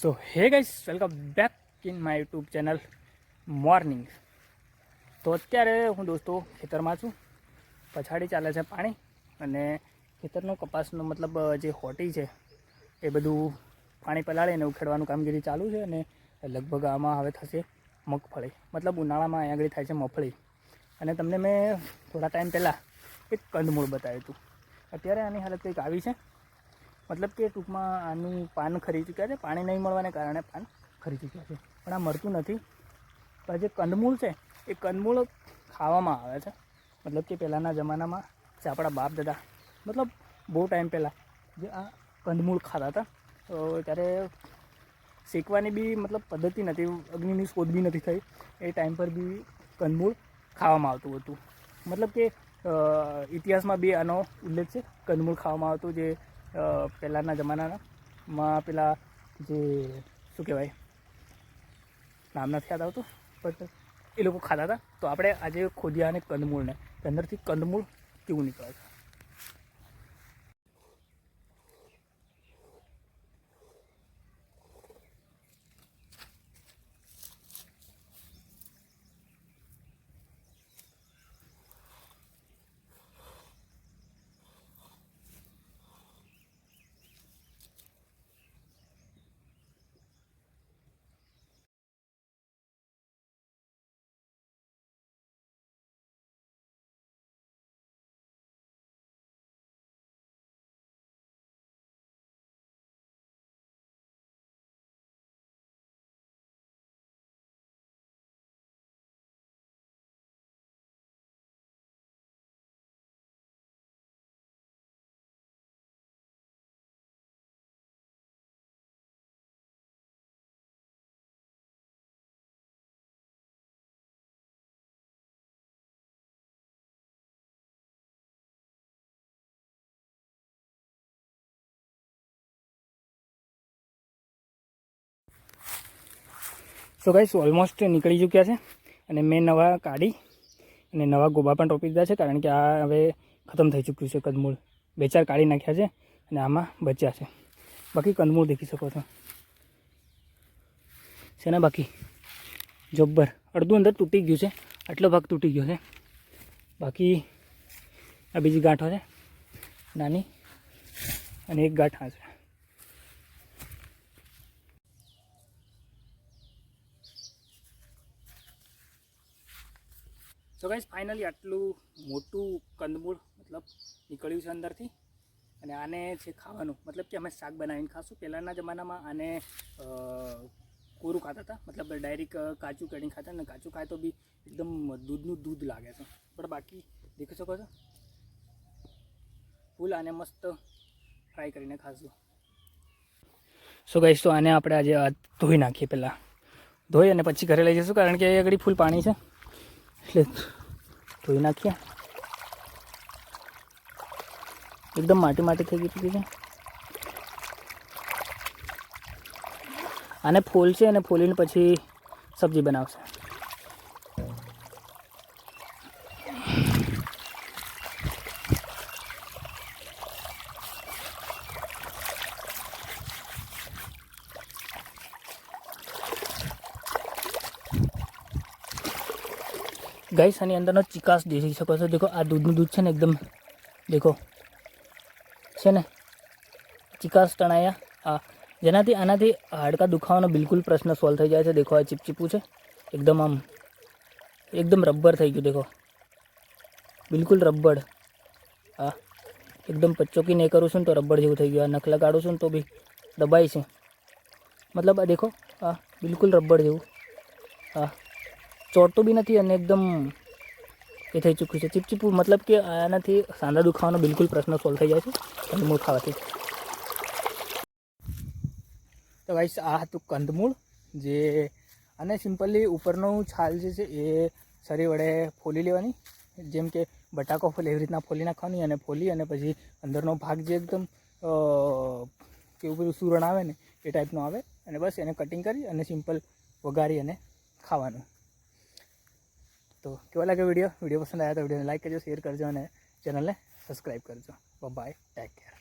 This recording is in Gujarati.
સો હે guys, welcome back in my YouTube channel morning. તો અત્યારે હું દોસ્તો ખેતરમાં છું. પછાડી ચાલે છે પાણી અને ખેતરનો કપાસનો મતલબ જે હોટી છે એ બધું પાણી પલાળીને ઉખેડવાનું કામગીરી ચાલુ છે. અને લગભગ આમાં હવે થશે મગફળી, મતલબ ઉનાળામાં અહીંયા આગળ થાય છે મગફળી. અને તમને મેં થોડા ટાઈમ પહેલાં એક કંદમૂળ બતાવ્યું હતું. અત્યારે આની હાલત કંઈક આવી છે, મતલબ કે ટૂંકમાં આનું પાન ખરી ચૂક્યા છે. પાણી નહીં મળવાને કારણે પાન ખરી ચૂક્યા છે, પણ આ મળતું નથી. પણ જે કંદમૂળ છે એ કંદમૂળ ખાવામાં આવે છે. મતલબ કે પહેલાંના જમાનામાં જે આપણા બાપ દાદા, મતલબ બહુ ટાઈમ પહેલાં જે આ કંદમૂળ ખાતા હતા, તો ત્યારે શેકવાની બી મતલબ પદ્ધતિ નથી, અગ્નિની શોધ બી નથી થઈ. એ ટાઈમ પર બી કંદમૂળ ખાવામાં આવતું હતું. મતલબ કે ઇતિહાસમાં બી આનો ઉલ્લેખ છે. કંદમૂળ ખાવામાં આવતું જે પહેલાંના જમાનામાં પેલા જે શું કહેવાય, નામ નથી યાદ આવતું, બટ એ લોકો ખાતા હતા. તો આપણે આજે ખોદ્યા અને કંદમૂળને અંદરથી કંદમૂળ કેવું નીકળે છે. સો ગાઈસ, ઓલમોસ્ટ નીકળી ચૂક્યા છે અને મેં નવા કાઢી અને નવા ગોબા પણ રોપી દીધા છે, કારણ કે આ હવે ખતમ થઈ ચૂક્યું છે કંદમૂળ. 2-4 કાઢી નાખ્યા છે અને આમાં બચ્યા છે. બાકી કંદમૂળ દેખી શકો છો છે ને, બાકી જબ્બર અડધું અંદર તૂટી ગયું છે. આટલો ભાગ તૂટી ગયો છે. બાકી આ બીજી ગાંઠો છે નાની, અને એક ગાંઠ આ છે. સો ગાઈસ, ફાઇનલી આટલું મોટું કંદમૂળ મતલબ નીકળ્યું છે અંદરથી. અને આને છે ખાવાનું, મતલબ કે અમે શાક બનાવીને ખાશું. પહેલાંના જમાનામાં આને કોરું ખાતા હતા, મતલબ ડાયરેક્ટ કાચું કરીને ખાતા. ને કાચું ખાય તો બી એકદમ દૂધનું દૂધ લાગે છે. પણ બાકી દેખી શકો છો, ફૂલ આને મસ્ત ફ્રાય કરીને ખાશું. સો ગાઈસ, તો આને આપણે આજે ધોઈ નાખીએ. પહેલાં ધોઈ અને પછી ઘરે લઈ જઈશું, કારણ કે આગળ ફૂલ પાણી છે. એટલે ધોઈ નાખીએ. એકદમ માટી માટી થઈ ગઈ છે. આને ફોલશે અને ફોલીને પછી સબ્જી બનાવશે. ગાઈસ, આની અંદરનો ચિકાસ દેખી શકો છો. દેખો, આ દૂધનું દૂધ છે ને, એકદમ દેખો છે ને, ચિકાસ તણાયા. જેનાથી આનાથી હાડકા દુખાવાનો બિલકુલ પ્રશ્ન સોલ્વ થઈ જાય છે. દેખો, આ ચીપચીપું છે એકદમ, આમ એકદમ રબર થઈ ગયું. દેખો, બિલકુલ રબર. હા, એકદમ પચોકી નહીં કરું છું ને તો રબર જેવું થઈ ગયું. આ નખ લગાડું છું ને તો બી દબાય છે. મતલબ આ દેખો, હા બિલકુલ રબર જેવું. હા, ચોટતું બી નથી અને એકદમ એ થઈ ચૂક્યું છે ચીપચીપું. મતલબ કે આનાથી સાંધા દુખાવાનો બિલકુલ પ્રશ્ન સોલ્વ થઈ જાય છે કંદમૂળ ખાવાથી. તો ગાઈસ, આ હતું કંદમૂળ. જે અને સિમ્પલી ઉપરનું છાલ જે છે એ સરી વડે ફોલી લેવાની, જેમ કે બટાકો ફોલે એવી રીતના ફોલી નાખવાની. અને ફોલી અને પછી અંદરનો ભાગ જે એકદમ કેવું બધું સુરણ આવે ને એ ટાઈપનું આવે. અને બસ એને કટિંગ કરી અને સિમ્પલ વઘારી અને ખાવાનું. તો કેવો લાગે વિડીયો પસંદ આવ્યા તો વિડીયોને લાઈક કરજો, શેર કરજો અને ચેનલને સબસ્ક્રાઈબ કરજો. Bye, take care.